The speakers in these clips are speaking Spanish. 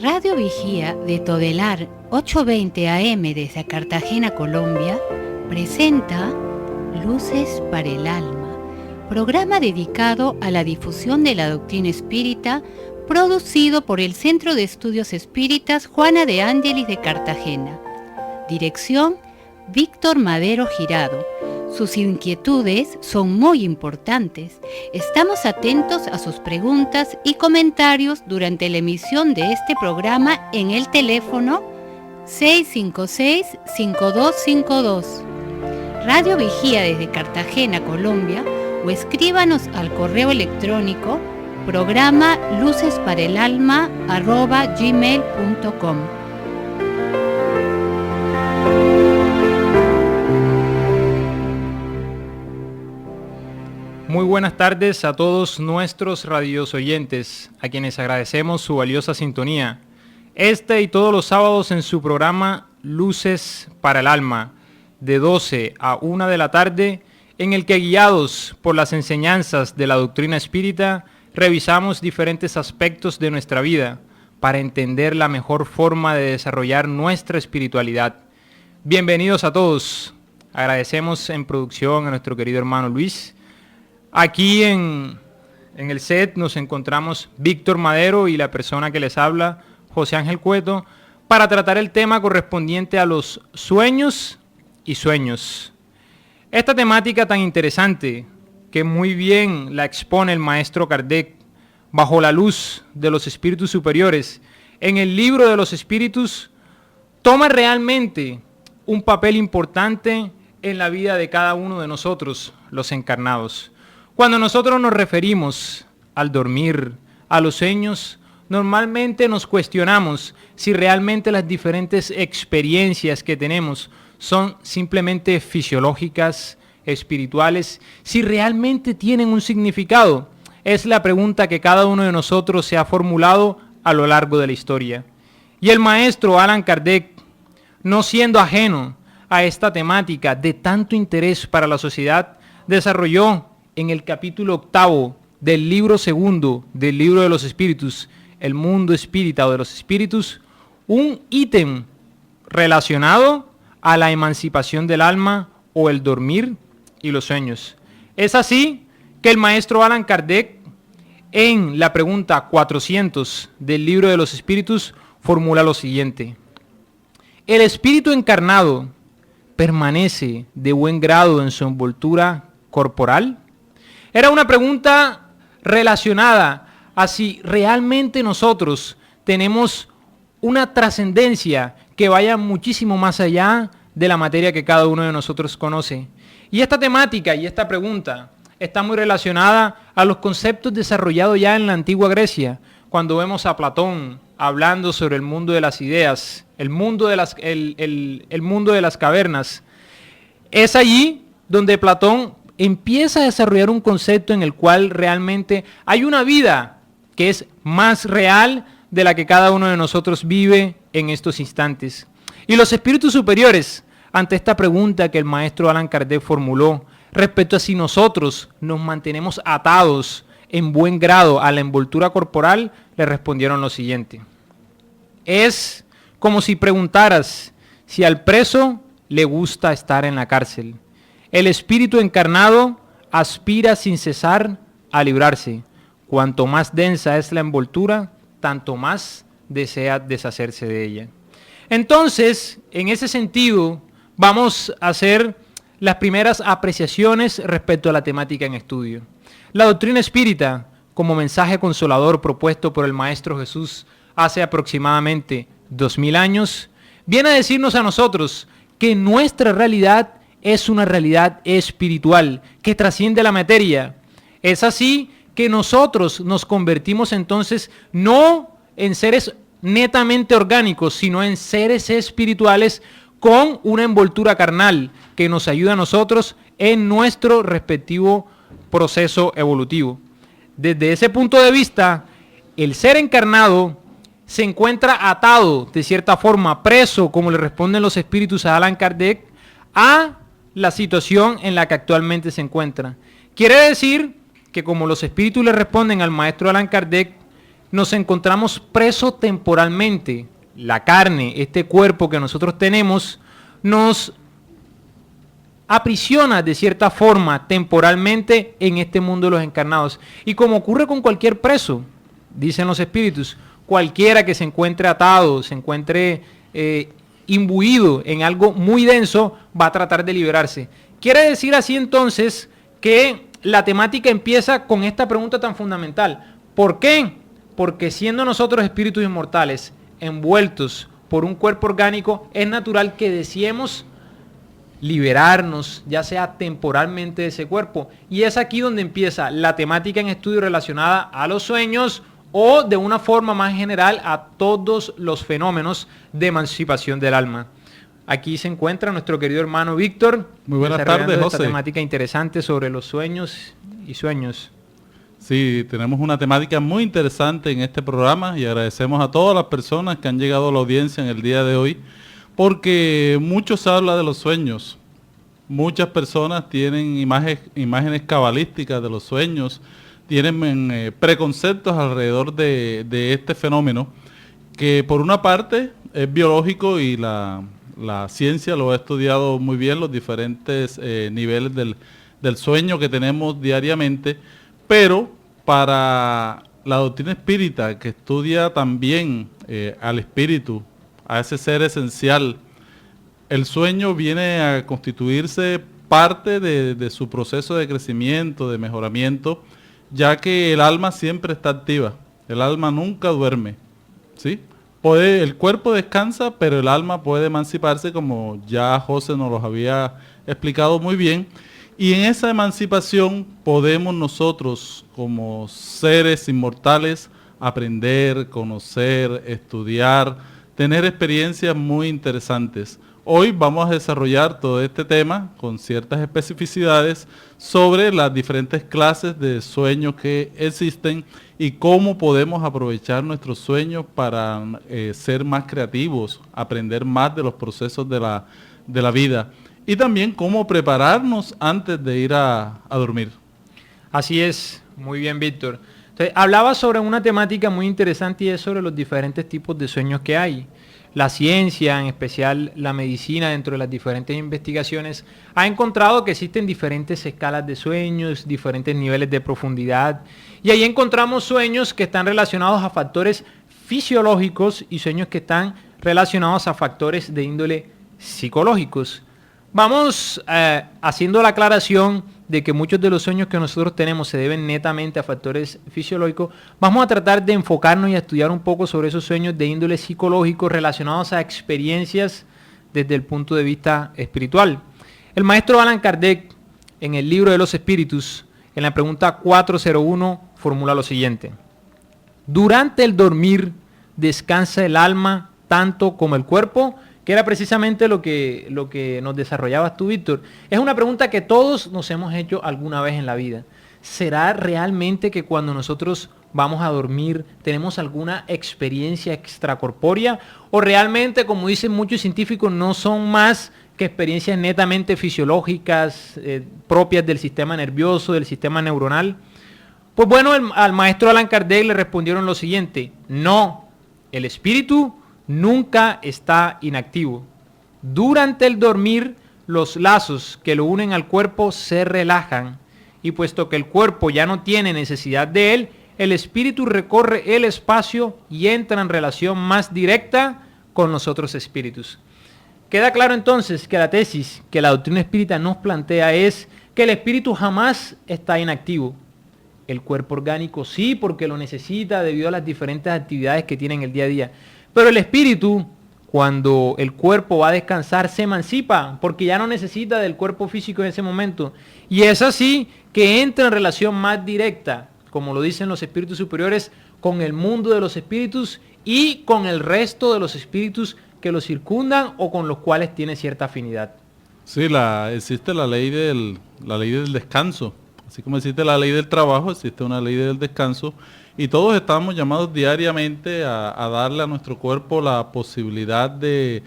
Radio Vigía de Todelar 820 AM desde Cartagena, Colombia, presenta Luces para el Alma, programa dedicado a la difusión de la doctrina espírita, producido por el Centro de Estudios Espíritas Juana de Ángelis de Cartagena. Dirección: Víctor Madero Girado. Sus inquietudes son muy importantes. Estamos atentos a sus preguntas y comentarios durante la emisión de este programa en el teléfono 656-5252. Radio Vigía desde Cartagena, Colombia, o escríbanos al correo electrónico programa lucesparaelalma@gmail.com. Muy buenas tardes a todos nuestros radios oyentes, a quienes agradecemos su valiosa sintonía. Este y todos los sábados en su programa Luces para el Alma, de 12 a 1 de la tarde, en el que, guiados por las enseñanzas de la doctrina espírita, revisamos diferentes aspectos de nuestra vida para entender la mejor forma de desarrollar nuestra espiritualidad. Bienvenidos a todos. Agradecemos en producción a nuestro querido hermano Luis. Aquí en el set nos encontramos Víctor Madero y la persona que les habla, José Ángel Cueto, para tratar el tema correspondiente a los sueños y sueños. Esta temática tan interesante, que muy bien la expone el maestro Kardec, bajo la luz de los espíritus superiores, en el libro de los espíritus, toma realmente un papel importante en la vida de cada uno de nosotros, los encarnados. Cuando nosotros nos referimos al dormir, a los sueños, normalmente nos cuestionamos si realmente las diferentes experiencias que tenemos son simplemente fisiológicas, espirituales, si realmente tienen un significado. Es la pregunta que cada uno de nosotros se ha formulado a lo largo de la historia. Y el maestro Allan Kardec, no siendo ajeno a esta temática de tanto interés para la sociedad, desarrolló en el capítulo 8 del libro 2 del libro de los espíritus, el mundo espírita o de los espíritus, un ítem relacionado a la emancipación del alma o el dormir y los sueños. Es así que el maestro Allan Kardec, en la pregunta 400 del libro de los espíritus, formula lo siguiente: ¿el espíritu encarnado permanece de buen grado en su envoltura corporal? Era una pregunta relacionada a si realmente nosotros tenemos una trascendencia que vaya muchísimo más allá de la materia que cada uno de nosotros conoce. Y esta temática y esta pregunta está muy relacionada a los conceptos desarrollados ya en la antigua Grecia, cuando vemos a Platón hablando sobre el mundo de las ideas, el mundo de las cavernas. Es allí donde Platón empieza a desarrollar un concepto en el cual realmente hay una vida que es más real de la que cada uno de nosotros vive en estos instantes. Y los espíritus superiores, ante esta pregunta que el maestro Allan Kardec formuló respecto a si nosotros nos mantenemos atados en buen grado a la envoltura corporal, le respondieron lo siguiente: es como si preguntaras si al preso le gusta estar en la cárcel. El espíritu encarnado aspira sin cesar a librarse. Cuanto más densa es la envoltura, tanto más desea deshacerse de ella. Entonces, en ese sentido, vamos a hacer las primeras apreciaciones respecto a la temática en estudio. La doctrina espírita, como mensaje consolador propuesto por el Maestro Jesús hace aproximadamente 2000 años, viene a decirnos a nosotros que nuestra realidad es una realidad espiritual que trasciende la materia. Es así que nosotros nos convertimos entonces no en seres netamente orgánicos, sino en seres espirituales con una envoltura carnal que nos ayuda a nosotros en nuestro respectivo proceso evolutivo. Desde ese punto de vista, el ser encarnado se encuentra atado, de cierta forma, preso, como le responden los espíritus a Allan Kardec, a la situación en la que actualmente se encuentra. Quiere decir que, como los espíritus le responden al maestro Allan Kardec, nos encontramos presos temporalmente. La carne, este cuerpo que nosotros tenemos, nos aprisiona de cierta forma temporalmente en este mundo de los encarnados. Y como ocurre con cualquier preso, dicen los espíritus, cualquiera que se encuentre atado, se encuentre imbuido en algo muy denso, va a tratar de liberarse. Quiere decir así entonces que la temática empieza con esta pregunta tan fundamental. ¿Por qué? Porque siendo nosotros espíritus inmortales, envueltos por un cuerpo orgánico, es natural que deseemos liberarnos, ya sea temporalmente de ese cuerpo. Y es aquí donde empieza la temática en estudio relacionada a los sueños o de una forma más general a todos los fenómenos de emancipación del alma. Aquí se encuentra nuestro querido hermano Víctor. Muy buenas tardes, José. Esta temática interesante sobre los sueños y sueños. Sí, tenemos una temática muy interesante en este programa y agradecemos a todas las personas que han llegado a la audiencia en el día de hoy, porque mucho se habla de los sueños. Muchas personas tienen imágenes cabalísticas de los sueños, tienen preconceptos alrededor de este fenómeno, que por una parte es biológico y la ciencia lo ha estudiado muy bien, los diferentes niveles del sueño que tenemos diariamente, pero para la doctrina espírita, que estudia también al espíritu, a ese ser esencial, el sueño viene a constituirse parte de su proceso de crecimiento, de mejoramiento, ya que el alma siempre está activa, el alma nunca duerme, ¿sí? El cuerpo descansa, pero el alma puede emanciparse, como ya José nos lo había explicado muy bien, y en esa emancipación podemos nosotros, como seres inmortales, aprender, conocer, estudiar, tener experiencias muy interesantes. Hoy vamos a desarrollar todo este tema con ciertas especificidades sobre las diferentes clases de sueños que existen y cómo podemos aprovechar nuestros sueños para ser más creativos, aprender más de los procesos de la vida y también cómo prepararnos antes de ir a dormir. Así es, muy bien, Víctor. Entonces, hablaba sobre una temática muy interesante y es sobre los diferentes tipos de sueños que hay. La ciencia, en especial la medicina, dentro de las diferentes investigaciones, ha encontrado que existen diferentes escalas de sueños, diferentes niveles de profundidad, y ahí encontramos sueños que están relacionados a factores fisiológicos y sueños que están relacionados a factores de índole psicológicos. Vamos haciendo la aclaración de que muchos de los sueños que nosotros tenemos se deben netamente a factores fisiológicos. Vamos a tratar de enfocarnos y a estudiar un poco sobre esos sueños de índole psicológico relacionados a experiencias desde el punto de vista espiritual. El maestro Allan Kardec, en el libro de los espíritus, en la pregunta 401, formula lo siguiente: durante el dormir descansa el alma tanto como el cuerpo, que era precisamente lo que nos desarrollabas tú, Víctor. Es una pregunta que todos nos hemos hecho alguna vez en la vida. ¿Será realmente que cuando nosotros vamos a dormir tenemos alguna experiencia extracorpórea? ¿O realmente, como dicen muchos científicos, no son más que experiencias netamente fisiológicas, propias del sistema nervioso, del sistema neuronal? Pues bueno, al maestro Allan Kardec le respondieron lo siguiente: no, el espíritu nunca está inactivo. Durante el dormir, los lazos que lo unen al cuerpo se relajan, y puesto que el cuerpo ya no tiene necesidad de él, el espíritu recorre el espacio y entra en relación más directa con los otros espíritus. Queda claro entonces que la tesis que la doctrina espírita nos plantea es que el espíritu jamás está inactivo. El cuerpo orgánico sí, porque lo necesita debido a las diferentes actividades que tiene en el día a día. Pero el espíritu, cuando el cuerpo va a descansar, se emancipa, porque ya no necesita del cuerpo físico en ese momento. Y es así que entra en relación más directa, como lo dicen los espíritus superiores, con el mundo de los espíritus y con el resto de los espíritus que lo circundan o con los cuales tiene cierta afinidad. Sí, existe la ley del descanso. Así como existe la ley del trabajo, existe una ley del descanso. Y todos estamos llamados diariamente a darle a nuestro cuerpo la posibilidad de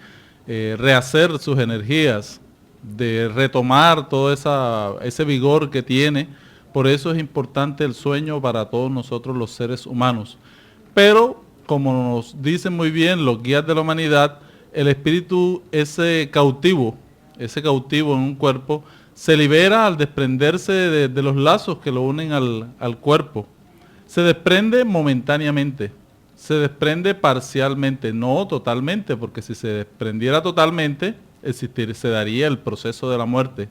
rehacer sus energías, de retomar todo ese vigor que tiene. Por eso es importante el sueño para todos nosotros los seres humanos. pero como nos dicen muy bien los guías de la humanidad, el espíritu, ese cautivo en un cuerpo, se libera al desprenderse de los lazos que lo unen al cuerpo. Se desprende momentáneamente, se desprende parcialmente, no totalmente, porque si se desprendiera totalmente, se daría el proceso de la muerte.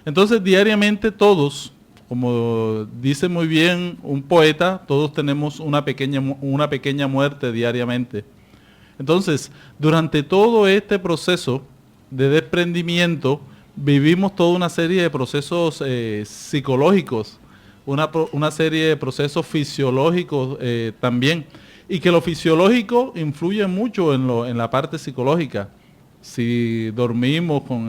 Entonces, diariamente todos, como dice muy bien un poeta, todos tenemos una pequeña muerte diariamente. Entonces, durante todo este proceso de desprendimiento, vivimos toda una serie de procesos psicológicos, una serie de procesos fisiológicos también, y que lo fisiológico influye mucho en la parte psicológica. Si dormimos con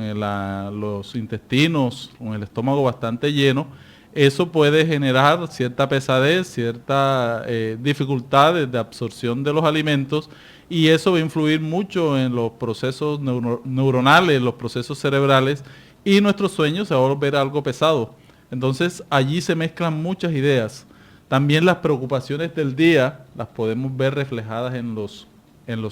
los intestinos, con el estómago bastante lleno, eso puede generar cierta pesadez, cierta dificultades de absorción de los alimentos, y eso va a influir mucho en los procesos neuronales, los procesos cerebrales, y nuestro sueño se va a volver algo pesado. Entonces allí se mezclan muchas ideas. También las preocupaciones del día las podemos ver reflejadas en los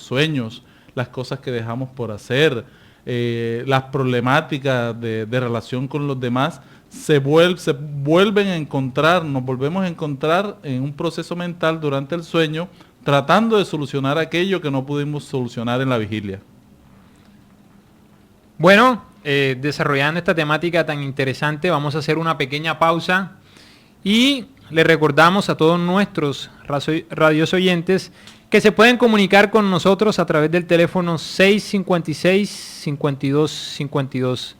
sueños, las cosas que dejamos por hacer, las problemáticas de relación con los demás, se vuelven a encontrar, nos volvemos a encontrar en un proceso mental durante el sueño, tratando de solucionar aquello que no pudimos solucionar en la vigilia. Bueno, desarrollando esta temática tan interesante, vamos a hacer una pequeña pausa y le recordamos a todos nuestros radios oyentes que se pueden comunicar con nosotros a través del teléfono 656-5252.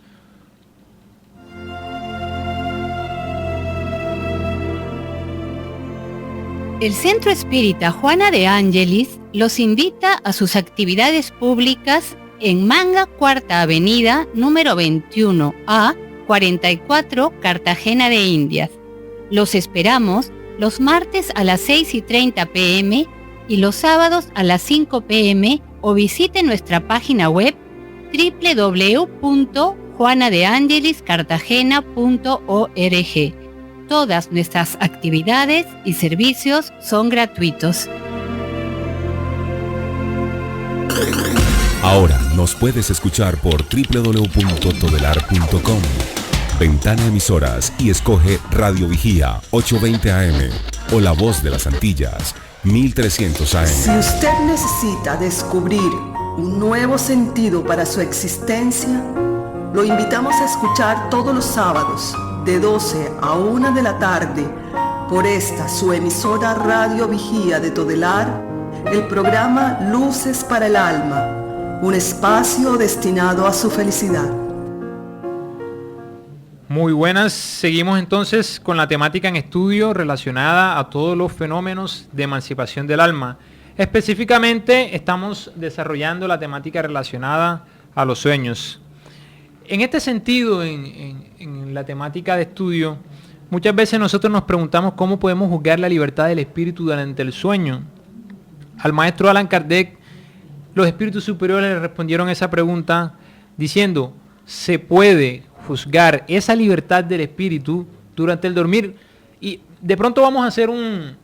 El Centro Espírita Juana de Ángelis los invita a sus actividades públicas en Manga, Cuarta Avenida, número 21A, 44, Cartagena de Indias. Los esperamos los martes a las 6:30 p.m. y los sábados a las 5 p.m. o visite nuestra página web www.juanadeangeliscartagena.org. Todas nuestras actividades y servicios son gratuitos. Ahora nos puedes escuchar por www.todelar.com. Ventana Emisoras y escoge Radio Vigía 820 AM o La Voz de las Antillas 1300 AM. Si usted necesita descubrir un nuevo sentido para su existencia, lo invitamos a escuchar todos los sábados de 12 a 1 de la tarde por esta su emisora Radio Vigía de Todelar, el programa Luces para el Alma, un espacio destinado a su felicidad. Muy buenas, seguimos entonces con la temática en estudio relacionada a todos los fenómenos de emancipación del alma. Específicamente estamos desarrollando la temática relacionada a los sueños. En este sentido, en la temática de estudio, muchas veces nosotros nos preguntamos cómo podemos juzgar la libertad del espíritu durante el sueño. Al maestro Allan Kardec, los espíritus superiores le respondieron esa pregunta diciendo, se puede juzgar esa libertad del espíritu durante el dormir. Y de pronto vamos a hacer un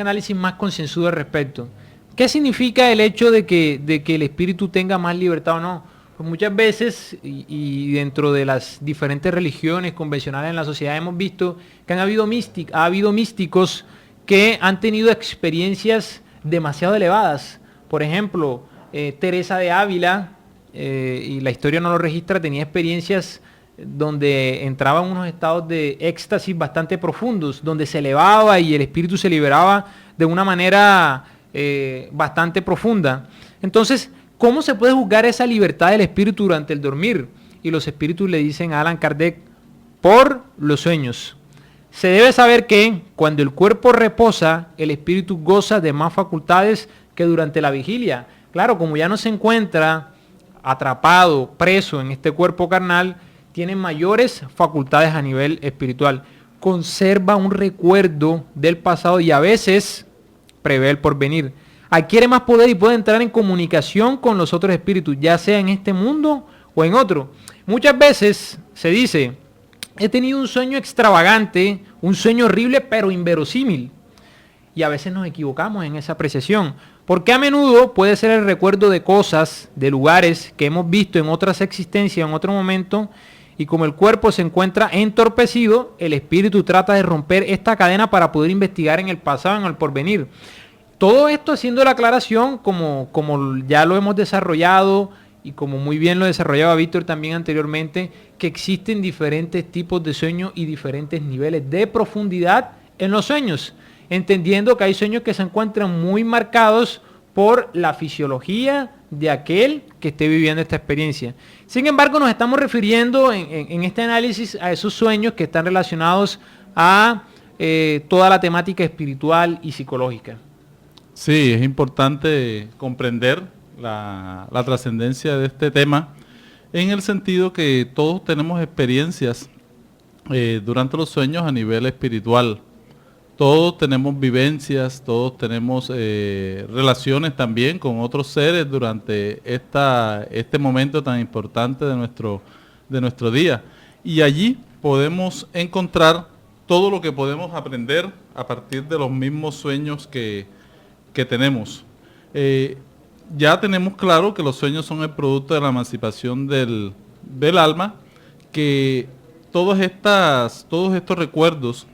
análisis más concienzudo al respecto. ¿Qué significa el hecho de que el espíritu tenga más libertad o no? Pues muchas veces, y dentro de las diferentes religiones convencionales en la sociedad hemos visto que ha habido místicos que han tenido experiencias demasiado elevadas. Por ejemplo, Teresa de Ávila, y la historia no lo registra, tenía experiencias donde entraba en unos estados de éxtasis bastante profundos, donde se elevaba y el espíritu se liberaba de una manera bastante profunda. Entonces, ¿cómo se puede juzgar esa libertad del espíritu durante el dormir? Y los espíritus le dicen a Allan Kardec, por los sueños. Se debe saber que cuando el cuerpo reposa, el espíritu goza de más facultades que durante la vigilia. Claro, como ya no se encuentra atrapado, preso en este cuerpo carnal, tiene mayores facultades a nivel espiritual. Conserva un recuerdo del pasado y a veces prevé el porvenir. Adquiere más poder y puede entrar en comunicación con los otros espíritus, ya sea en este mundo o en otro. Muchas veces se dice, he tenido un sueño extravagante, un sueño horrible pero inverosímil. y a veces nos equivocamos en esa apreciación, porque a menudo puede ser el recuerdo de cosas, de lugares que hemos visto en otras existencias, en otro momento, y como el cuerpo se encuentra entorpecido, el espíritu trata de romper esta cadena para poder investigar en el pasado, en el porvenir. Todo esto haciendo la aclaración, como ya lo hemos desarrollado, y como muy bien lo desarrollaba Víctor también anteriormente, que existen diferentes tipos de sueños y diferentes niveles de profundidad en los sueños, entendiendo que hay sueños que se encuentran muy marcados por la fisiología de aquel que esté viviendo esta experiencia. Sin embargo, nos estamos refiriendo en este análisis a esos sueños que están relacionados a toda la temática espiritual y psicológica. Sí, es importante comprender la trascendencia de este tema en el sentido que todos tenemos experiencias durante los sueños a nivel espiritual. Todos tenemos vivencias, todos tenemos relaciones también con otros seres durante este momento tan importante de nuestro día. Y allí podemos encontrar todo lo que podemos aprender a partir de los mismos sueños que tenemos. Ya tenemos claro que los sueños son el producto de la emancipación del alma, que todos estos recuerdos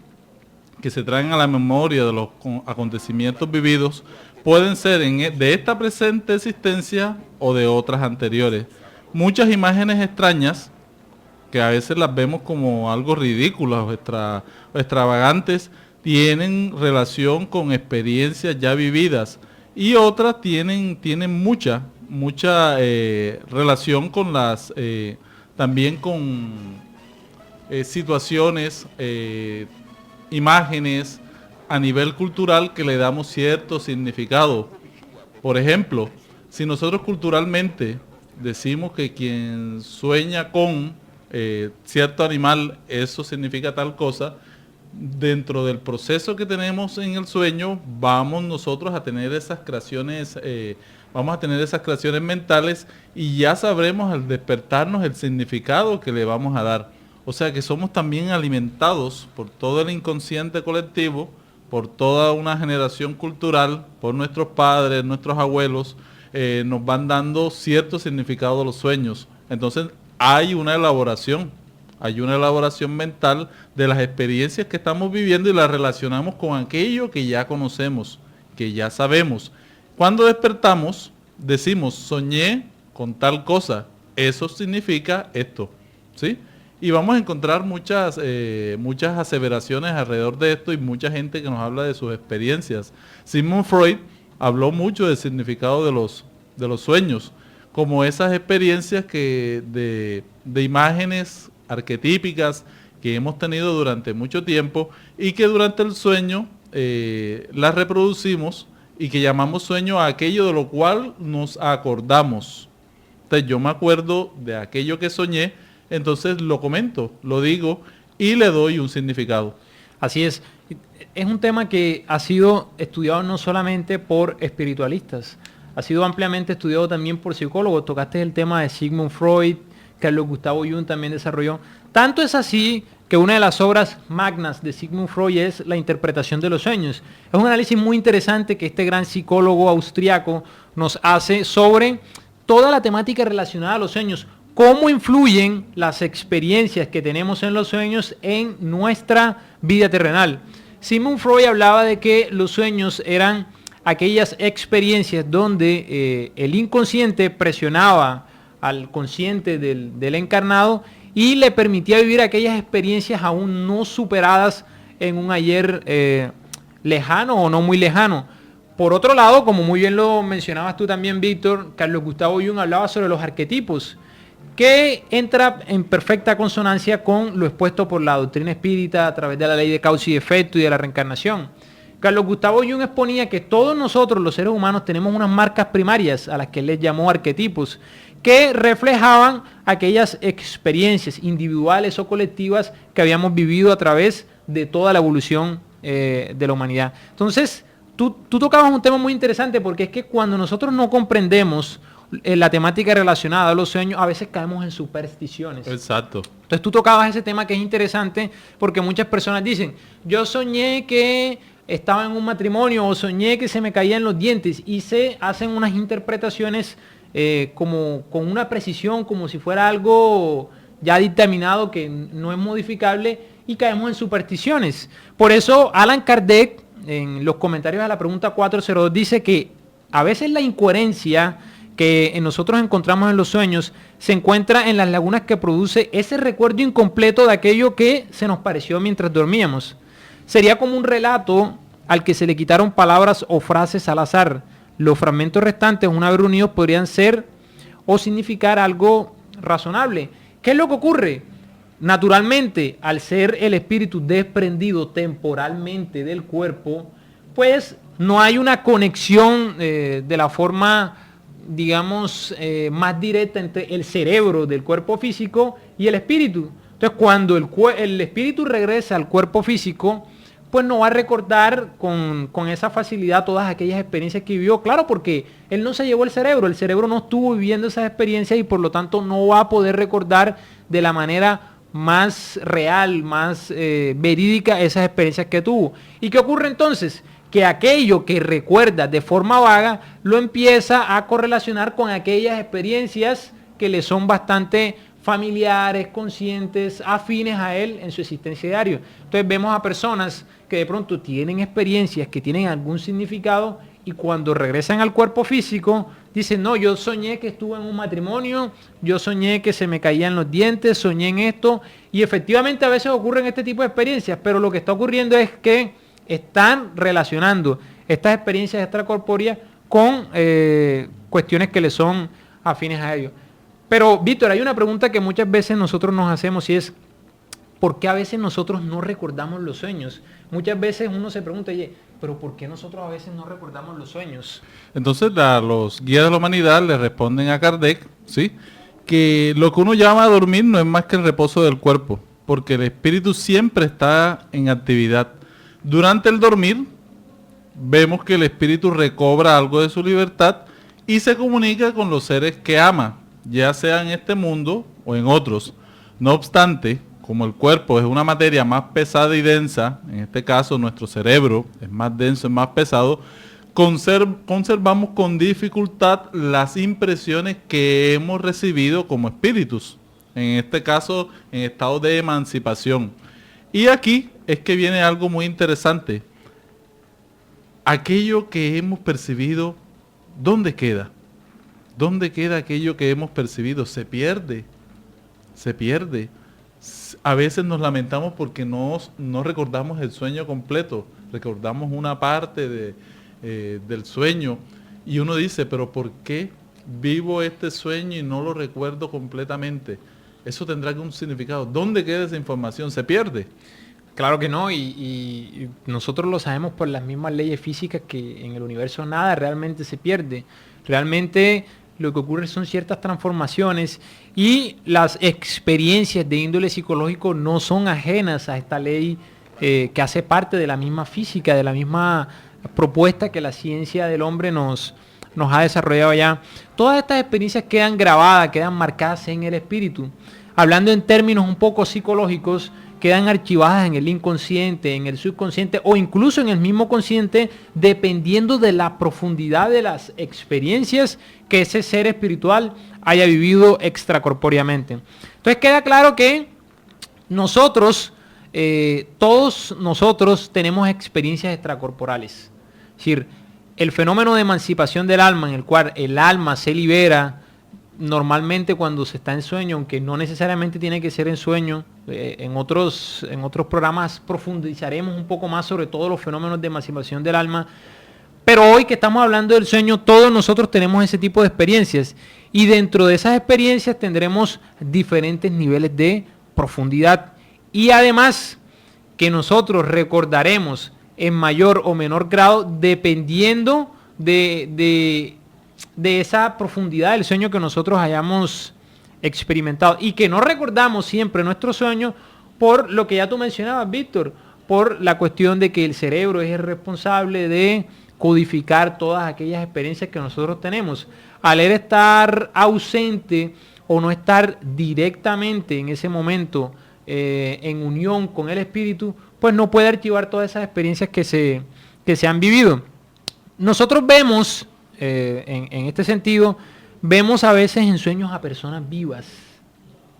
que se traen a la memoria de los acontecimientos vividos pueden ser de esta presente existencia o de otras anteriores. Muchas imágenes extrañas, que a veces las vemos como algo ridículas o extravagantes, tienen relación con experiencias ya vividas, y otras tienen mucha relación con también con situaciones, imágenes a nivel cultural que le damos cierto significado. Por ejemplo, si nosotros culturalmente decimos que quien sueña con cierto animal, eso significa tal cosa, dentro del proceso que tenemos en el sueño, vamos nosotros a tener esas creaciones, mentales, y ya sabremos al despertarnos el significado que le vamos a dar. O sea que somos también alimentados por todo el inconsciente colectivo, por toda una generación cultural, por nuestros padres, nuestros abuelos, nos van dando cierto significado de los sueños. Entonces hay una elaboración mental de las experiencias que estamos viviendo y las relacionamos con aquello que ya conocemos, que ya sabemos. Cuando despertamos, decimos, soñé con tal cosa, eso significa esto, ¿sí? Y vamos a encontrar muchas aseveraciones alrededor de esto y mucha gente que nos habla de sus experiencias. Sigmund Freud habló mucho del significado de los sueños, como esas experiencias de imágenes arquetípicas que hemos tenido durante mucho tiempo y que durante el sueño las reproducimos y que llamamos sueño a aquello de lo cual nos acordamos. Entonces yo me acuerdo de aquello que soñé, entonces lo comento, lo digo y le doy un significado. Así es. Es un tema que ha sido estudiado no solamente por espiritualistas, ha sido ampliamente estudiado también por psicólogos. Tocaste el tema de Sigmund Freud, Carlos Gustavo Jung también desarrolló. Tanto es así que una de las obras magnas de Sigmund Freud es La interpretación de los sueños. Es un análisis muy interesante que este gran psicólogo austriaco nos hace sobre toda la temática relacionada a los sueños, cómo influyen las experiencias que tenemos en los sueños en nuestra vida terrenal. Sigmund Freud hablaba de que los sueños eran aquellas experiencias donde el inconsciente presionaba al consciente del encarnado y le permitía vivir aquellas experiencias aún no superadas en un ayer lejano o no muy lejano. Por otro lado, como muy bien lo mencionabas tú también, Víctor, Carlos Gustavo Jung hablaba sobre los arquetipos, que entra en perfecta consonancia con lo expuesto por la doctrina espírita a través de la ley de causa y efecto y de la reencarnación. Carlos Gustavo Jung exponía que todos nosotros, los seres humanos, tenemos unas marcas primarias a las que él les llamó arquetipos, que reflejaban aquellas experiencias individuales o colectivas que habíamos vivido a través de toda la evolución de la humanidad. Entonces, tú tocabas un tema muy interesante, porque es que cuando nosotros no comprendemos la temática relacionada a los sueños, a veces caemos en supersticiones. Exacto. Entonces tú tocabas ese tema que es interesante, porque muchas personas dicen, yo soñé que estaba en un matrimonio o soñé que se me caían los dientes, y se hacen unas interpretaciones como con una precisión, como si fuera algo ya dictaminado que no es modificable, y caemos en supersticiones. Por eso Allan Kardec, en los comentarios a la pregunta 402, dice que a veces la incoherencia que nosotros encontramos en los sueños se encuentra en las lagunas que produce ese recuerdo incompleto de aquello que se nos pareció mientras dormíamos. Sería como un relato al que se le quitaron palabras o frases al azar. Los fragmentos restantes, una vez reunidos, podrían ser o significar algo razonable. ¿Qué es lo que ocurre? Naturalmente, al ser el espíritu desprendido temporalmente del cuerpo, pues no hay una conexión de la forma, digamos, más directa entre el cerebro del cuerpo físico y el espíritu. Entonces, cuando el espíritu regresa al cuerpo físico, pues no va a recordar con esa facilidad todas aquellas experiencias que vivió. Claro, porque él no se llevó el cerebro no estuvo viviendo esas experiencias, y por lo tanto no va a poder recordar de la manera más real, más verídica esas experiencias que tuvo. ¿Y qué ocurre entonces? Que aquello que recuerda de forma vaga lo empieza a correlacionar con aquellas experiencias que le son bastante familiares, conscientes, afines a él en su existencia diaria. Entonces vemos a personas que de pronto tienen experiencias que tienen algún significado, y cuando regresan al cuerpo físico dicen: no, yo soñé que estuve en un matrimonio, yo soñé que se me caían los dientes, soñé en esto, y efectivamente a veces ocurren este tipo de experiencias, pero lo que está ocurriendo es que están relacionando estas experiencias extracorpóreas con cuestiones que le son afines a ellos. Pero, Víctor, hay una pregunta que muchas veces nosotros nos hacemos, y es: ¿por qué a veces nosotros no recordamos los sueños? Muchas veces uno se pregunta: oye, pero ¿por qué nosotros a veces no recordamos los sueños? Entonces los guías de la humanidad le responden a Kardec, ¿sí?, que lo que uno llama dormir no es más que el reposo del cuerpo, porque el espíritu siempre está en actividad. Durante el dormir vemos que el espíritu recobra algo de su libertad y se comunica con los seres que ama, ya sea en este mundo o en otros. No obstante, como el cuerpo es una materia más pesada y densa, en este caso nuestro cerebro es más denso, es más pesado, conservamos con dificultad las impresiones que hemos recibido como espíritus, en este caso en estado de emancipación. Y aquí es que viene algo muy interesante. Aquello que hemos percibido, ¿dónde queda? ¿Dónde queda aquello que hemos percibido? Se pierde, se pierde. A veces nos lamentamos porque no recordamos el sueño completo, recordamos una parte del sueño, y uno dice: pero ¿por qué vivo este sueño y no lo recuerdo completamente? Eso tendrá algún significado. ¿Dónde queda esa información? ¿Se pierde? Claro que no, y nosotros lo sabemos por las mismas leyes físicas, que en el universo nada realmente se pierde. Realmente lo que ocurre son ciertas transformaciones, y las experiencias de índole psicológico no son ajenas a esta ley que hace parte de la misma física, de la misma propuesta que la ciencia del hombre nos ha desarrollado ya. Todas estas experiencias quedan grabadas, quedan marcadas en el espíritu. Hablando en términos un poco psicológicos, quedan archivadas en el inconsciente, en el subconsciente, o incluso en el mismo consciente, dependiendo de la profundidad de las experiencias que ese ser espiritual haya vivido extracorpóreamente. Entonces queda claro que nosotros, todos nosotros tenemos experiencias extracorporales. Es decir, el fenómeno de emancipación del alma, en el cual el alma se libera normalmente cuando se está en sueño, aunque no necesariamente tiene que ser en sueño. En otros programas profundizaremos un poco más sobre todos los fenómenos de emancipación del alma. Pero hoy que estamos hablando del sueño, todos nosotros tenemos ese tipo de experiencias. Y dentro de esas experiencias tendremos diferentes niveles de profundidad. Y además que nosotros recordaremos en mayor o menor grado dependiendo de esa profundidad del sueño que nosotros hayamos experimentado, y que no recordamos siempre nuestro sueño por lo que ya tú mencionabas, Víctor, por la cuestión de que el cerebro es el responsable de codificar todas aquellas experiencias que nosotros tenemos. Al él estar ausente o no estar directamente en ese momento en unión con el espíritu, pues no puede archivar todas esas experiencias que se han vivido. Nosotros vemos, en este sentido, vemos a veces en sueños a personas vivas.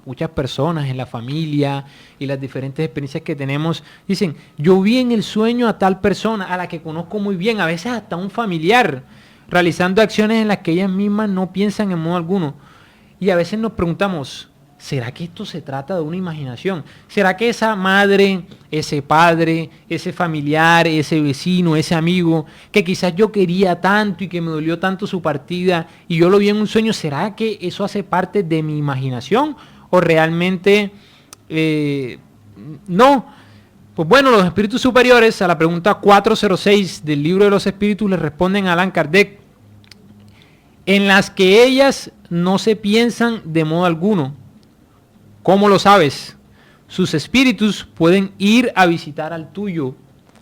Muchas personas en la familia y las diferentes experiencias que tenemos dicen, yo vi en el sueño a tal persona, a la que conozco muy bien, a veces hasta un familiar, realizando acciones en las que ellas mismas no piensan en modo alguno. Y a veces nos preguntamos, ¿será que esto se trata de una imaginación? ¿Será que esa madre, ese padre, ese familiar, ese vecino, ese amigo, que quizás yo quería tanto y que me dolió tanto su partida y yo lo vi en un sueño, ¿será que eso hace parte de mi imaginación? ¿O realmente no? Pues bueno, los espíritus superiores a la pregunta 406 del libro de los espíritus le responden a Allan Kardec, en las que ellas no se piensan de modo alguno. ¿Cómo lo sabes? Sus espíritus pueden ir a visitar al tuyo,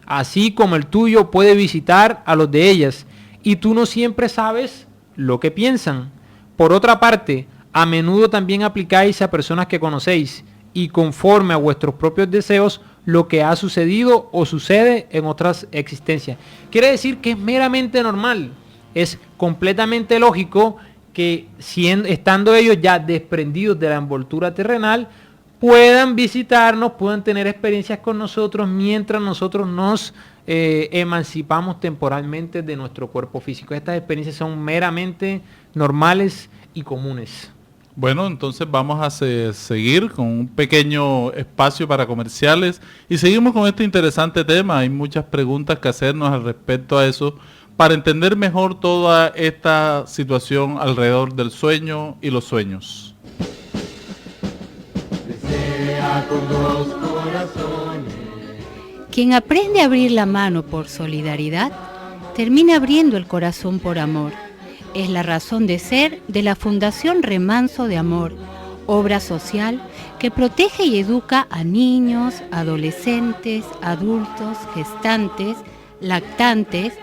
así como el tuyo puede visitar a los de ellas, y tú no siempre sabes lo que piensan. Por otra parte, a menudo también aplicáis a personas que conocéis, y conforme a vuestros propios deseos, lo que ha sucedido o sucede en otras existencias. Quiere decir que es meramente normal, es completamente lógico que estando ellos ya desprendidos de la envoltura terrenal, puedan visitarnos, puedan tener experiencias con nosotros mientras nosotros nos emancipamos temporalmente de nuestro cuerpo físico. Estas experiencias son meramente normales y comunes. Bueno, entonces vamos a seguir con un pequeño espacio para comerciales y seguimos con este interesante tema. Hay muchas preguntas que hacernos al respecto a eso para entender mejor toda esta situación alrededor del sueño y los sueños. Quien aprende a abrir la mano por solidaridad, termina abriendo el corazón por amor. Es la razón de ser de la Fundación Remanso de Amor, obra social que protege y educa a niños, adolescentes, adultos, gestantes, lactantes,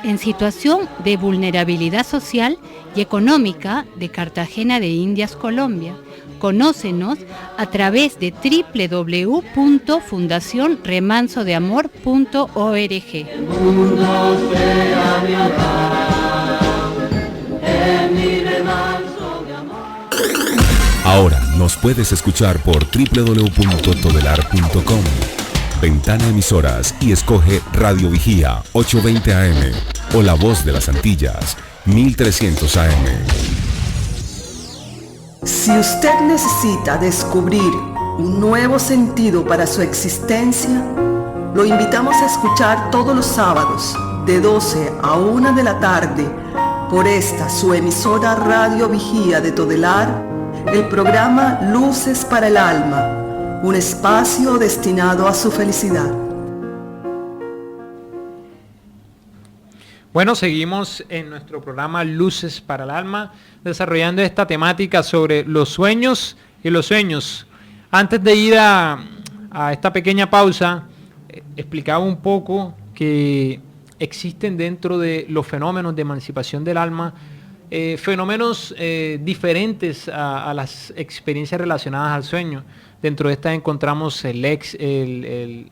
en situación de vulnerabilidad social y económica de Cartagena de Indias, Colombia. Conócenos a través de www.fundacionremansodeamor.org. Ahora nos puedes escuchar por www.todelar.com. Ventana Emisoras y escoge Radio Vigía 820 AM o La Voz de las Antillas 1300 AM. Si usted necesita descubrir un nuevo sentido para su existencia, lo invitamos a escuchar todos los sábados de 12 a 1 de la tarde por esta su emisora Radio Vigía de Todelar, el programa Luces para el Alma, un espacio destinado a su felicidad. Bueno, seguimos en nuestro programa Luces para el Alma, desarrollando esta temática sobre los sueños y los sueños. Antes de ir a esta pequeña pausa, explicaba un poco que existen dentro de los fenómenos de emancipación del alma fenómenos diferentes a las experiencias relacionadas al sueño. Dentro de estas encontramos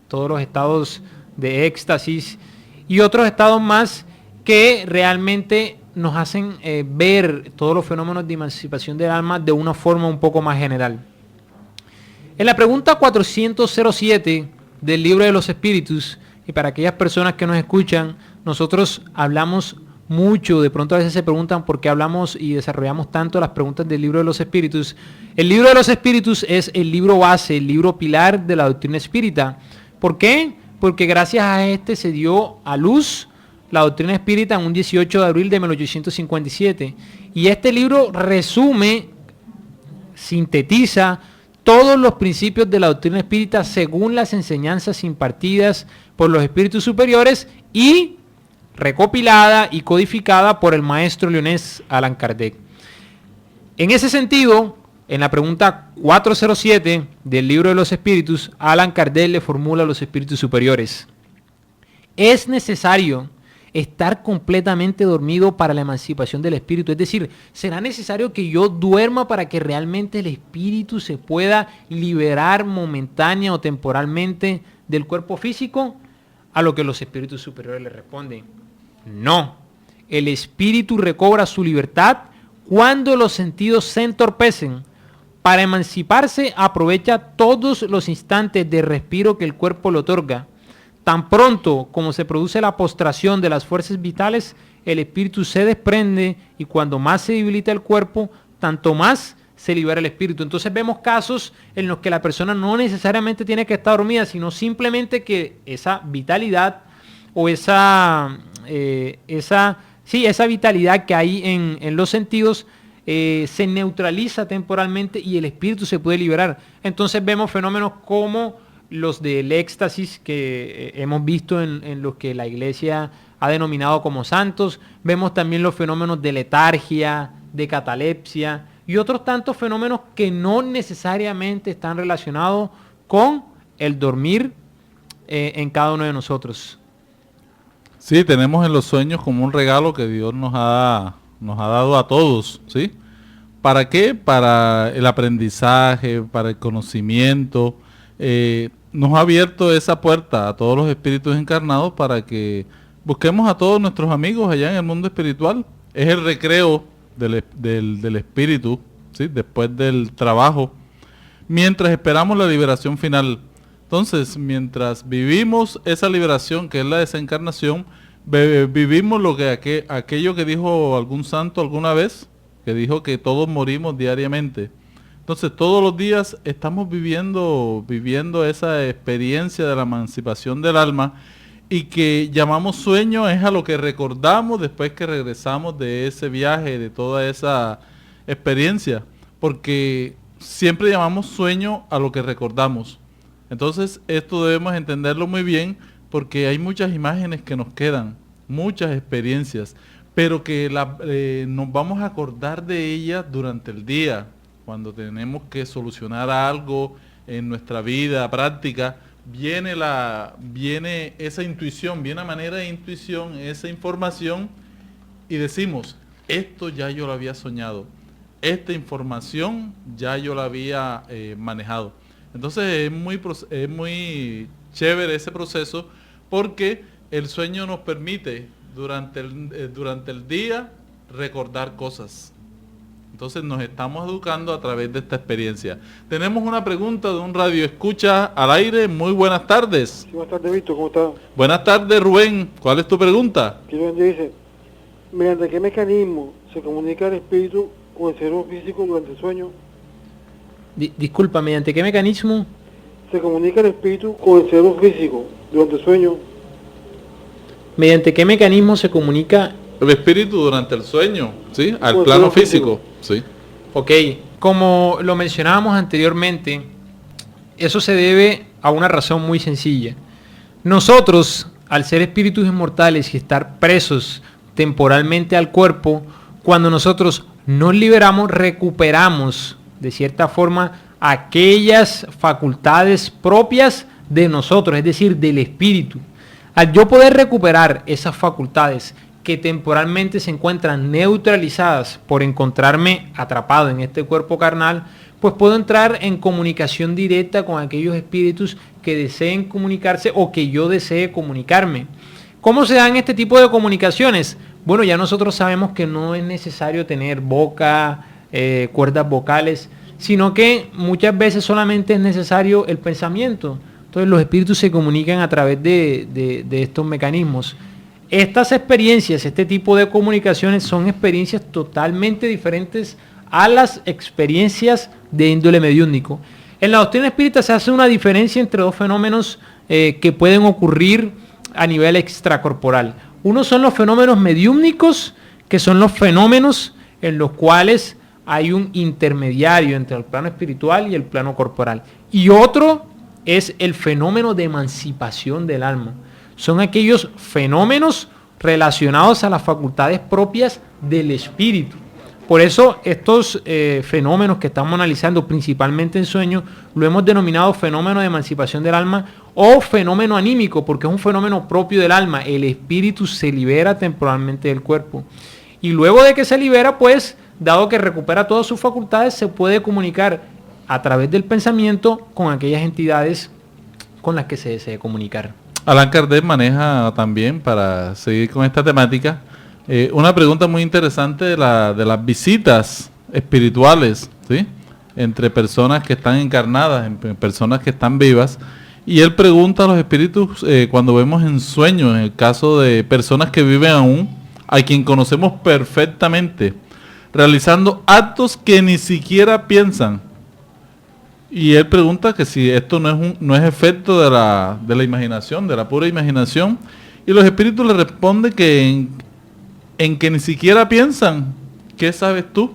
todos los estados de éxtasis y otros estados más que realmente nos hacen ver todos los fenómenos de emancipación del alma de una forma un poco más general. En la pregunta 407 del libro de los espíritus, y para aquellas personas que nos escuchan, nosotros hablamos mucho, de pronto a veces se preguntan por qué hablamos y desarrollamos tanto las preguntas del libro de los espíritus. El libro de los espíritus es el libro base, el libro pilar de la doctrina espírita. ¿Por qué? Porque gracias a este se dio a luz la doctrina espírita en un 18 de abril de 1857. Y este libro resume, sintetiza todos los principios de la doctrina espírita según las enseñanzas impartidas por los espíritus superiores y recopilada y codificada por el maestro leonés Allan Kardec. En ese sentido, en la pregunta 407 del libro de los espíritus, Allan Kardec le formula a los espíritus superiores: ¿es necesario estar completamente dormido para la emancipación del espíritu? Es decir, ¿será necesario que yo duerma para que realmente el espíritu se pueda liberar momentánea o temporalmente del cuerpo físico? A lo que los espíritus superiores le responden: no, el espíritu recobra su libertad cuando los sentidos se entorpecen. Para emanciparse aprovecha todos los instantes de respiro que el cuerpo le otorga. Tan pronto como se produce la postración de las fuerzas vitales, el espíritu se desprende, y cuando más se debilita el cuerpo, tanto más se libera el espíritu. Entonces vemos casos en los que la persona no necesariamente tiene que estar dormida, sino simplemente que esa vitalidad o esa vitalidad que hay en los sentidos se neutraliza temporalmente y el espíritu se puede liberar. Entonces vemos fenómenos como los del éxtasis que hemos visto en los que la iglesia ha denominado como santos. Vemos también los fenómenos de letargia, de catalepsia y otros tantos fenómenos que no necesariamente están relacionados con el dormir en cada uno de nosotros. Sí, tenemos en los sueños como un regalo que Dios nos ha dado a todos, ¿sí? ¿Para qué? Para el aprendizaje, para el conocimiento. Nos ha abierto esa puerta a todos los espíritus encarnados para que busquemos a todos nuestros amigos allá en el mundo espiritual. Es el recreo del espíritu, ¿sí? Después del trabajo, mientras esperamos la liberación final. Entonces, mientras vivimos esa liberación que es la desencarnación, vivimos aquello que dijo algún santo alguna vez, que dijo que todos morimos diariamente. Entonces todos los días estamos viviendo esa experiencia de la emancipación del alma, y que llamamos sueño es a lo que recordamos después que regresamos de ese viaje, de toda esa experiencia, porque siempre llamamos sueño a lo que recordamos. Entonces esto debemos entenderlo muy bien, porque hay muchas imágenes que nos quedan, muchas experiencias, pero que nos vamos a acordar de ellas durante el día, cuando tenemos que solucionar algo en nuestra vida práctica. Viene esa intuición, viene a manera de intuición esa información, y decimos, esto ya yo lo había soñado, esta información ya yo la había manejado. Entonces es muy chévere ese proceso, porque el sueño nos permite durante el día recordar cosas. Entonces nos estamos educando a través de esta experiencia. Tenemos una pregunta de un radio escucha al aire. Muy buenas tardes. Sí, buenas tardes, Víctor, ¿cómo está? Buenas tardes, Rubén. ¿Cuál es tu pregunta? Rubén dice, ¿mediante qué mecanismo se comunica el espíritu con el cerebro físico durante el sueño? Disculpa, ¿mediante qué mecanismo se comunica el espíritu con el cerebro físico durante el sueño? ¿Mediante qué mecanismo se comunica el espíritu durante el sueño? ¿Sí? Al plano físico. Sí. Ok, como lo mencionábamos anteriormente, eso se debe a una razón muy sencilla. Nosotros, al ser espíritus inmortales y estar presos temporalmente al cuerpo, cuando nosotros nos liberamos, recuperamos de cierta forma aquellas facultades propias de nosotros, es decir, del espíritu. Al yo poder recuperar esas facultades que temporalmente se encuentran neutralizadas por encontrarme atrapado en este cuerpo carnal, pues puedo entrar en comunicación directa con aquellos espíritus que deseen comunicarse o que yo desee comunicarme. ¿Cómo se dan este tipo de comunicaciones? Bueno, ya nosotros sabemos que no es necesario tener boca, cuerdas vocales, sino que muchas veces solamente es necesario el pensamiento. Entonces los espíritus se comunican a través de estos mecanismos. Estas experiencias, este tipo de comunicaciones son experiencias totalmente diferentes a las experiencias de índole mediúnico. En la doctrina espírita se hace una diferencia entre dos fenómenos que pueden ocurrir a nivel extracorporal. Uno son los fenómenos mediúmnicos, que son los fenómenos en los cuales hay un intermediario entre el plano espiritual y el plano corporal. Y otro es el fenómeno de emancipación del alma. Son aquellos fenómenos relacionados a las facultades propias del espíritu. Por eso estos fenómenos que estamos analizando principalmente en sueños, lo hemos denominado fenómeno de emancipación del alma o fenómeno anímico, porque es un fenómeno propio del alma. El espíritu se libera temporalmente del cuerpo. Y luego de que se libera, pues, dado que recupera todas sus facultades, se puede comunicar a través del pensamiento con aquellas entidades con las que se desee comunicar. Allan Kardec maneja también, para seguir con esta temática, una pregunta muy interesante de las visitas espirituales, ¿sí?, entre personas que están encarnadas, en personas que están vivas. Y él pregunta a los espíritus, cuando vemos en sueños, en el caso de personas que viven aún, a quien conocemos perfectamente, realizando actos que ni siquiera piensan. Y él pregunta que si esto no es efecto de la imaginación, de la pura imaginación. Y los espíritus le responden que en que ni siquiera piensan. ¿Qué sabes tú?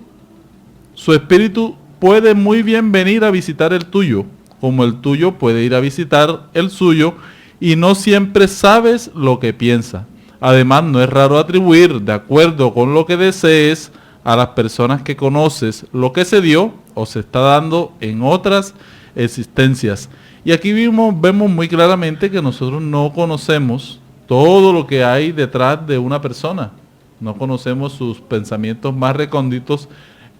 Su espíritu puede muy bien venir a visitar el tuyo, como el tuyo puede ir a visitar el suyo, y no siempre sabes lo que piensa. Además, no es raro atribuir, de acuerdo con lo que desees, a las personas que conoces lo que se dio o se está dando en otras existencias. Y aquí vemos muy claramente que nosotros no conocemos todo lo que hay detrás de una persona. No conocemos sus pensamientos más recónditos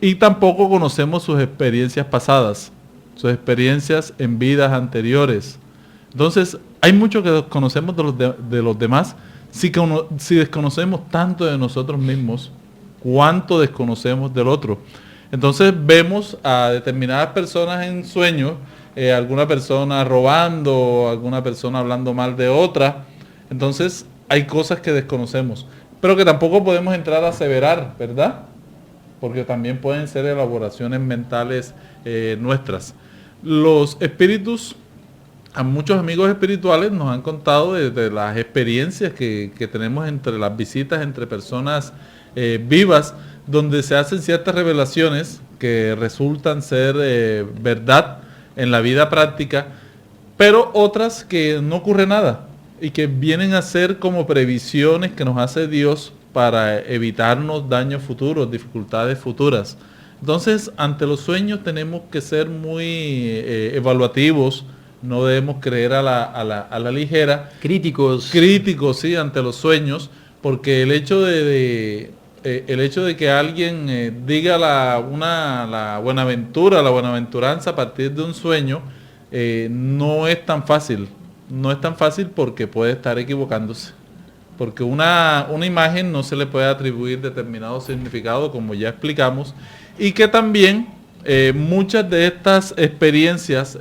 y tampoco conocemos sus experiencias pasadas, sus experiencias en vidas anteriores. Entonces, hay mucho que desconocemos de los demás. Si desconocemos tanto de nosotros mismos, ¿cuánto desconocemos del otro? Entonces vemos a determinadas personas en sueños, alguna persona robando, alguna persona hablando mal de otra. Entonces hay cosas que desconocemos, pero que tampoco podemos entrar a aseverar, ¿verdad? Porque también pueden ser elaboraciones mentales nuestras. Los espíritus, a muchos amigos espirituales nos han contado de las experiencias que tenemos entre las visitas entre personas vivas, donde se hacen ciertas revelaciones que resultan ser verdad en la vida práctica, pero otras que no ocurre nada y que vienen a ser como previsiones que nos hace Dios para evitarnos daños futuros, dificultades futuras. Entonces, ante los sueños tenemos que ser muy evaluativos, no debemos creer a la ligera. Críticos, sí, ante los sueños, porque el hecho de que alguien diga la buenaventura, la buenaventuranza a partir de un sueño, no es tan fácil. No es tan fácil porque puede estar equivocándose. Porque una imagen no se le puede atribuir determinado significado, como ya explicamos, y que también muchas de estas experiencias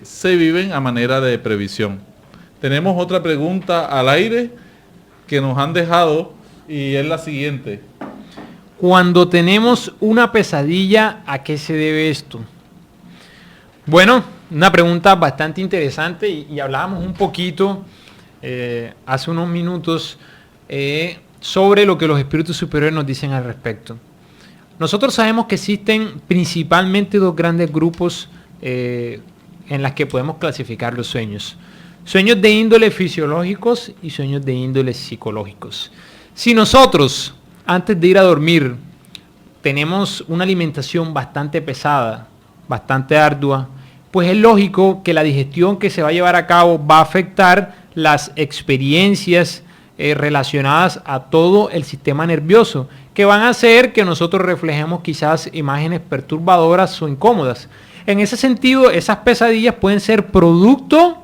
se viven a manera de previsión. Tenemos otra pregunta al aire que nos han dejado y es la siguiente. Cuando tenemos una pesadilla, ¿a qué se debe esto? Bueno, una pregunta bastante interesante y hablábamos un poquito hace unos minutos sobre lo que los espíritus superiores nos dicen al respecto. Nosotros sabemos que existen principalmente dos grandes grupos en las que podemos clasificar los sueños. Sueños de índole fisiológicos y sueños de índole psicológicos. Si nosotros, antes de ir a dormir, tenemos una alimentación bastante pesada, bastante ardua, pues es lógico que la digestión que se va a llevar a cabo va a afectar las experiencias relacionadas a todo el sistema nervioso, que van a hacer que nosotros reflejemos quizás imágenes perturbadoras o incómodas. En ese sentido, esas pesadillas pueden ser producto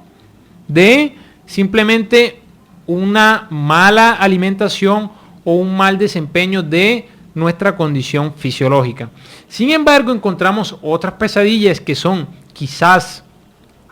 de simplemente una mala alimentación o un mal desempeño de nuestra condición fisiológica. Sin embargo, encontramos otras pesadillas que son quizás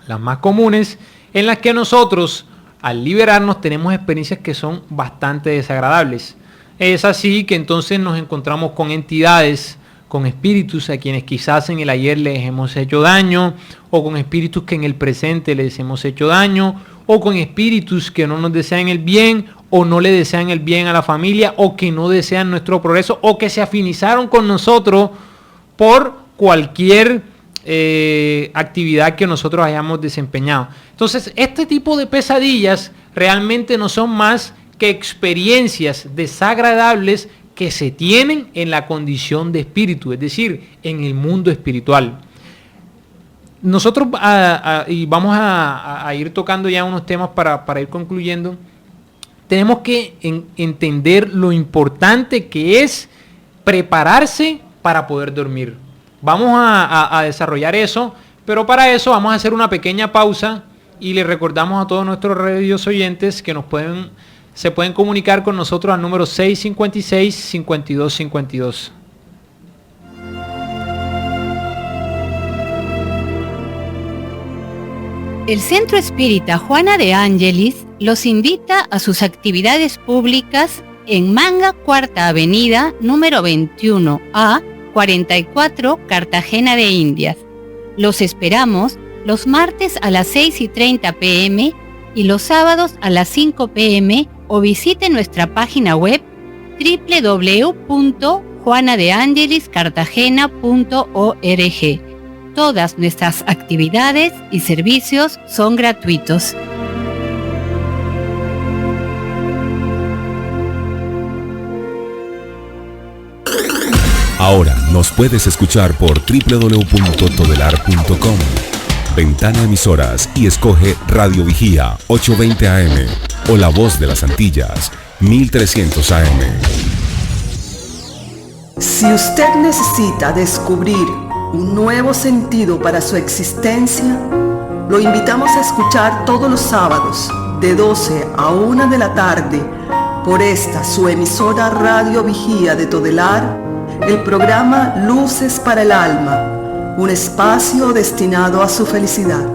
las más comunes, en las que nosotros al liberarnos tenemos experiencias que son bastante desagradables. Es así que entonces nos encontramos con entidades, con espíritus a quienes quizás en el ayer les hemos hecho daño, o con espíritus que en el presente les hemos hecho daño, o con espíritus que no nos desean el bien, o no le desean el bien a la familia, o que no desean nuestro progreso, o que se afinizaron con nosotros por cualquier actividad que nosotros hayamos desempeñado. Entonces, este tipo de pesadillas realmente no son más que experiencias desagradables que se tienen en la condición de espíritu, es decir, en el mundo espiritual. Nosotros, y vamos a ir tocando ya unos temas para ir concluyendo, tenemos que entender lo importante que es prepararse para poder dormir. Vamos a desarrollar eso, pero para eso vamos a hacer una pequeña pausa y les recordamos a todos nuestros radios oyentes que se pueden comunicar con nosotros al número 656-5252. El Centro Espírita Juana de Ángelis los invita a sus actividades públicas en Manga, Cuarta Avenida, número 21A, 44, Cartagena de Indias. Los esperamos los martes a las 6:30 p.m. y los sábados a las 5 p.m. o visite nuestra página web www.juanadeangeliscartagena.org. Todas nuestras actividades y servicios son gratuitos. Ahora nos puedes escuchar por www.todelar.com. Ventana Emisoras y escoge Radio Vigía 820 AM o La Voz de las Antillas 1300 AM. Si usted necesita descubrir un nuevo sentido para su existencia, lo invitamos a escuchar todos los sábados de 12 a 1 de la tarde por esta su emisora Radio Vigía de Todelar, el programa Luces para el Alma, un espacio destinado a su felicidad.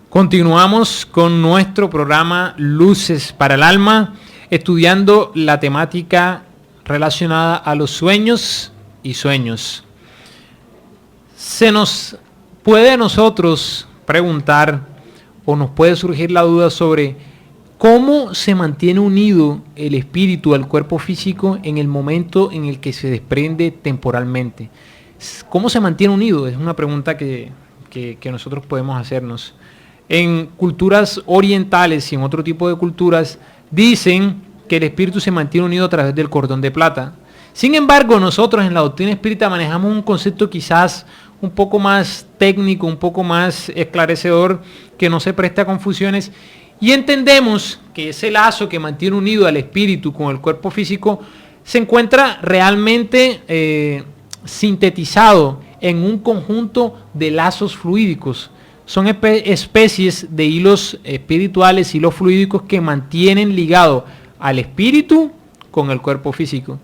Continuamos con nuestro programa Luces para el Alma, estudiando la temática relacionada a los sueños y sueños. Se nos puede a nosotros preguntar o nos puede surgir la duda sobre cómo se mantiene unido el espíritu al cuerpo físico en el momento en el que se desprende temporalmente. ¿Cómo se mantiene unido? Es una pregunta que nosotros podemos hacernos. En culturas orientales y en otro tipo de culturas dicen que el espíritu se mantiene unido a través del cordón de plata. Sin embargo, nosotros en la doctrina espírita manejamos un concepto quizás un poco más técnico, un poco más esclarecedor, que no se presta a confusiones, y entendemos que ese lazo que mantiene unido al espíritu con el cuerpo físico se encuentra realmente sintetizado en un conjunto de lazos fluídicos. Son especies de hilos espirituales, hilos fluídicos que mantienen ligado al espíritu con el cuerpo físico.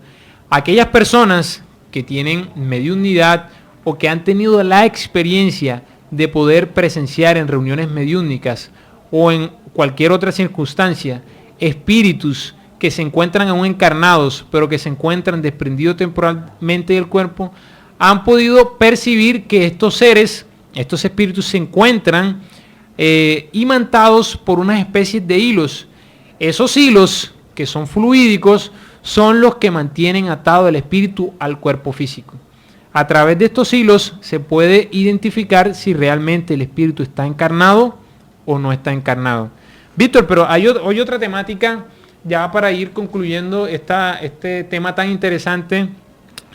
Aquellas personas que tienen mediunidad o que han tenido la experiencia de poder presenciar en reuniones mediúnicas o en cualquier otra circunstancia espíritus que se encuentran aún encarnados pero que se encuentran desprendidos temporalmente del cuerpo, han podido percibir que estos seres, estos espíritus se encuentran imantados por unas especies de hilos. Esos hilos que son fluídicos son los que mantienen atado el espíritu al cuerpo físico. A través de estos hilos se puede identificar si realmente el espíritu está encarnado o no está encarnado. Víctor, pero hay otra temática ya para ir concluyendo este tema tan interesante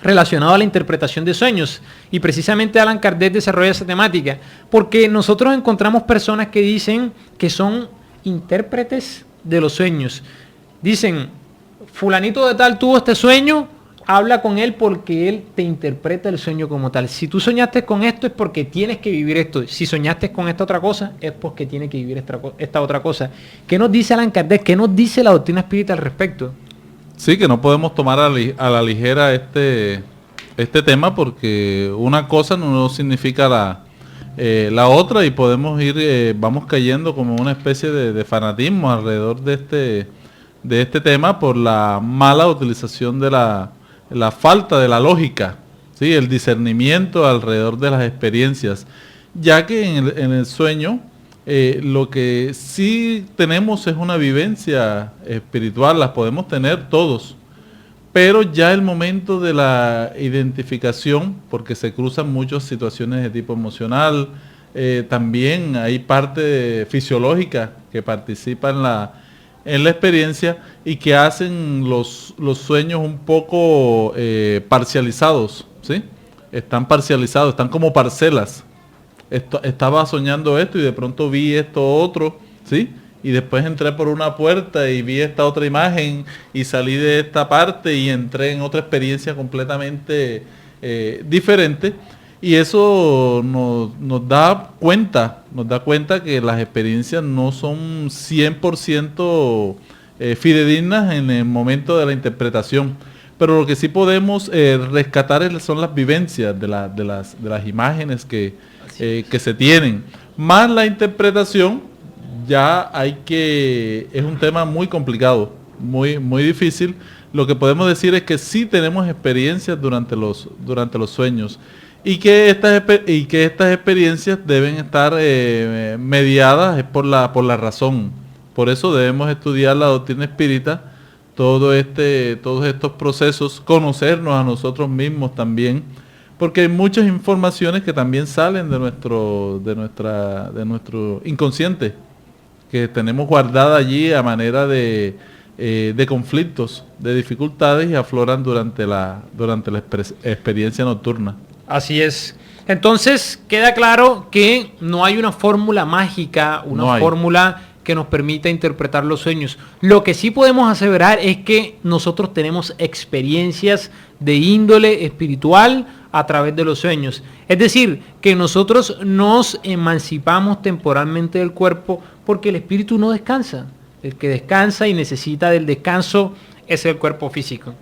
relacionado a la interpretación de sueños, y precisamente Allan Kardec desarrolla esa temática porque nosotros encontramos personas que dicen que son intérpretes de los sueños. Dicen, fulanito de tal tuvo este sueño, habla con él porque él te interpreta el sueño como tal. Si tú soñaste con esto es porque tienes que vivir esto. Si soñaste con esta otra cosa es porque tienes que vivir esta otra cosa. ¿Qué nos dice Allan Kardec? ¿Qué nos dice la doctrina espírita al respecto? Sí, que no podemos tomar a la ligera este tema porque una cosa no significa la otra, y podemos ir, vamos cayendo como una especie de fanatismo alrededor de este tema por la mala utilización de la falta de la lógica, ¿sí? El discernimiento alrededor de las experiencias, ya que en el sueño lo que sí tenemos es una vivencia espiritual, las podemos tener todos, pero ya el momento de la identificación, porque se cruzan muchas situaciones de tipo emocional, también hay parte fisiológica que participa en la experiencia y que hacen los sueños un poco parcializados, ¿sí? Están parcializados, están como parcelas. Estaba soñando esto y de pronto vi esto otro, ¿sí? Y después entré por una puerta y vi esta otra imagen y salí de esta parte y entré en otra experiencia completamente diferente. Y eso nos da cuenta que las experiencias no son 100% fidedignas en el momento de la interpretación. Pero lo que sí podemos rescatar son las vivencias de las imágenes que se tienen. Más la interpretación, es un tema muy complicado, muy, muy difícil. Lo que podemos decir es que sí tenemos experiencias durante los sueños. Y que estas experiencias deben estar mediadas por la razón. Por eso debemos estudiar la doctrina espírita, todos estos procesos, conocernos a nosotros mismos también, porque hay muchas informaciones que también salen de nuestro inconsciente, que tenemos guardada allí a manera de conflictos, de dificultades, y afloran durante la experiencia nocturna. Así es. Entonces queda claro que no hay una fórmula mágica, fórmula que nos permita interpretar los sueños. Lo que sí podemos aseverar es que nosotros tenemos experiencias de índole espiritual a través de los sueños. Es decir, que nosotros nos emancipamos temporalmente del cuerpo porque el espíritu no descansa. El que descansa y necesita del descanso es el cuerpo físico.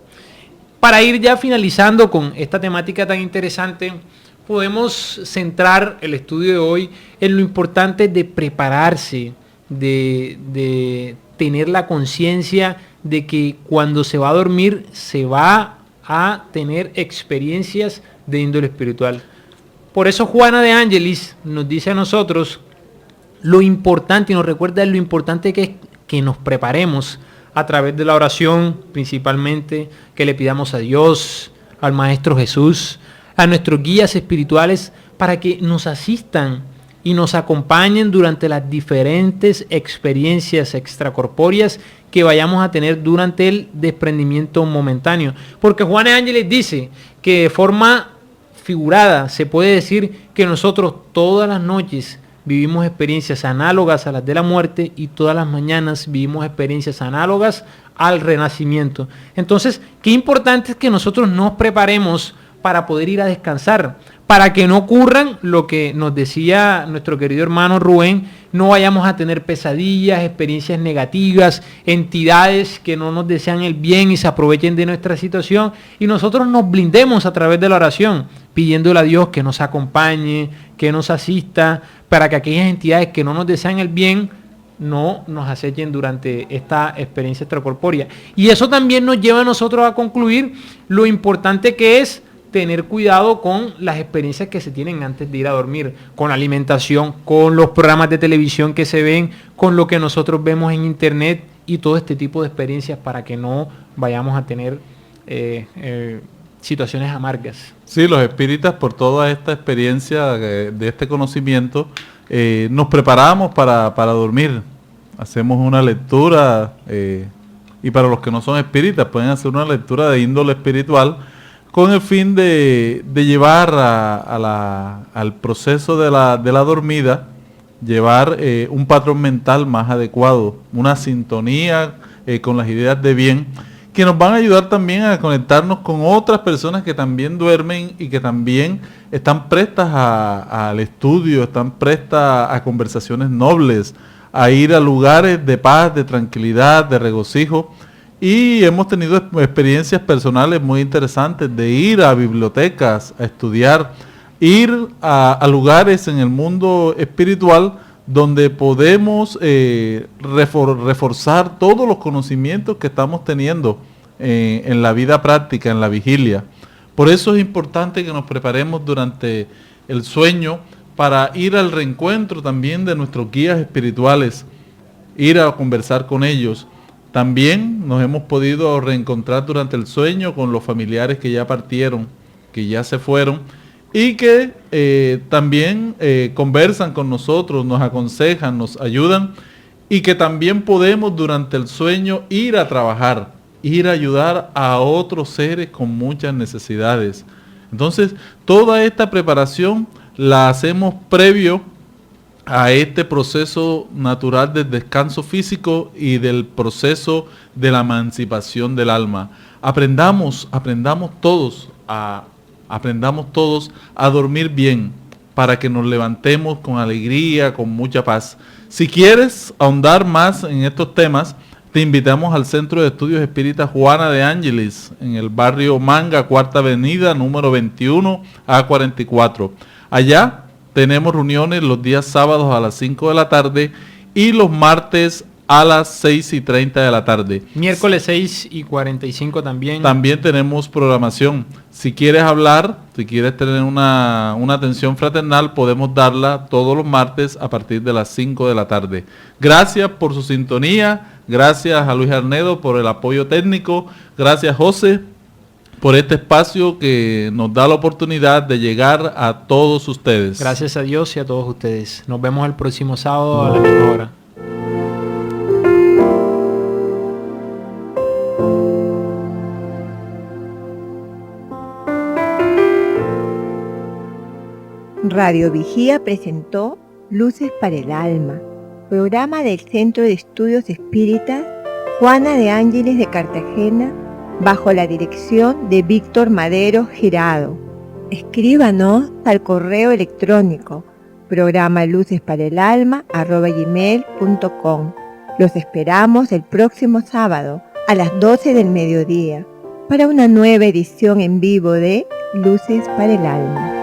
Para ir ya finalizando con esta temática tan interesante, podemos centrar el estudio de hoy en lo importante de prepararse, de tener la conciencia de que cuando se va a dormir se va a tener experiencias de índole espiritual. Por eso Juana de Ángelis nos dice a nosotros lo importante, y nos recuerda lo importante que es que nos preparemos a través de la oración, principalmente, que le pidamos a Dios, al Maestro Jesús, a nuestros guías espirituales, para que nos asistan y nos acompañen durante las diferentes experiencias extracorpóreas que vayamos a tener durante el desprendimiento momentáneo. Porque Juan de Ángeles dice que de forma figurada se puede decir que nosotros todas las noches vivimos experiencias análogas a las de la muerte y todas las mañanas vivimos experiencias análogas al renacimiento. Entonces, qué importante es que nosotros nos preparemos para poder ir a descansar, para que no ocurran lo que nos decía nuestro querido hermano Rubén, no vayamos a tener pesadillas, experiencias negativas, entidades que no nos desean el bien y se aprovechen de nuestra situación, y nosotros nos blindemos a través de la oración, pidiéndole a Dios que nos acompañe, que nos asista, para que aquellas entidades que no nos desean el bien no nos acechen durante esta experiencia extracorpórea. Y eso también nos lleva a nosotros a concluir lo importante que es tener cuidado con las experiencias que se tienen antes de ir a dormir, con la alimentación, con los programas de televisión que se ven, con lo que nosotros vemos en internet y todo este tipo de experiencias, para que no vayamos a tener situaciones amargas. Sí, los espíritas, por toda esta experiencia de este conocimiento, nos preparamos para dormir. Hacemos una lectura, y para los que no son espíritas pueden hacer una lectura de índole espiritual, con el fin de llevar al proceso de la dormida, llevar un patrón mental más adecuado, una sintonía con las ideas de bien, que nos van a ayudar también a conectarnos con otras personas que también duermen y que también están prestas al estudio, están prestas a conversaciones nobles, a ir a lugares de paz, de tranquilidad, de regocijo. Y hemos tenido experiencias personales muy interesantes de ir a bibliotecas a estudiar, ir a lugares en el mundo espiritual donde podemos reforzar todos los conocimientos que estamos teniendo en la vida práctica, en la vigilia. Por eso es importante que nos preparemos durante el sueño para ir al reencuentro también de nuestros guías espirituales, ir a conversar con ellos. También nos hemos podido reencontrar durante el sueño con los familiares que ya partieron, que ya se fueron, y que también conversan con nosotros, nos aconsejan, nos ayudan, y que también podemos durante el sueño ir a trabajar, ir a ayudar a otros seres con muchas necesidades. Entonces, toda esta preparación la hacemos previo a este proceso natural del descanso físico y del proceso de la emancipación del alma. Aprendamos todos a aprendamos todos a dormir bien, para que nos levantemos con alegría, con mucha paz. Si quieres ahondar más en estos temas, te invitamos al Centro de Estudios Espíritas Juana de Ángeles, en el barrio Manga, Cuarta Avenida, número 21 A44. Allá tenemos reuniones los días sábados a las 5 de la tarde y los martes a las 6:30 de la tarde. Miércoles 6:45 también. También tenemos programación. Si quieres hablar, si quieres tener una atención fraternal, podemos darla todos los martes a partir de las 5 de la tarde. Gracias por su sintonía. Gracias a Luis Arnedo por el apoyo técnico. Gracias, José, por este espacio que nos da la oportunidad de llegar a todos ustedes. Gracias a Dios y a todos ustedes. Nos vemos el próximo sábado a la misma hora. Radio Vigía presentó Luces para el Alma, programa del Centro de Estudios Espíritas Juana de Ángeles de Cartagena, bajo la dirección de Víctor Madero Girado. Escríbanos al correo electrónico programalucesparaelalma@gmail.com. Los esperamos el próximo sábado a las 12 del mediodía para una nueva edición en vivo de Luces para el Alma.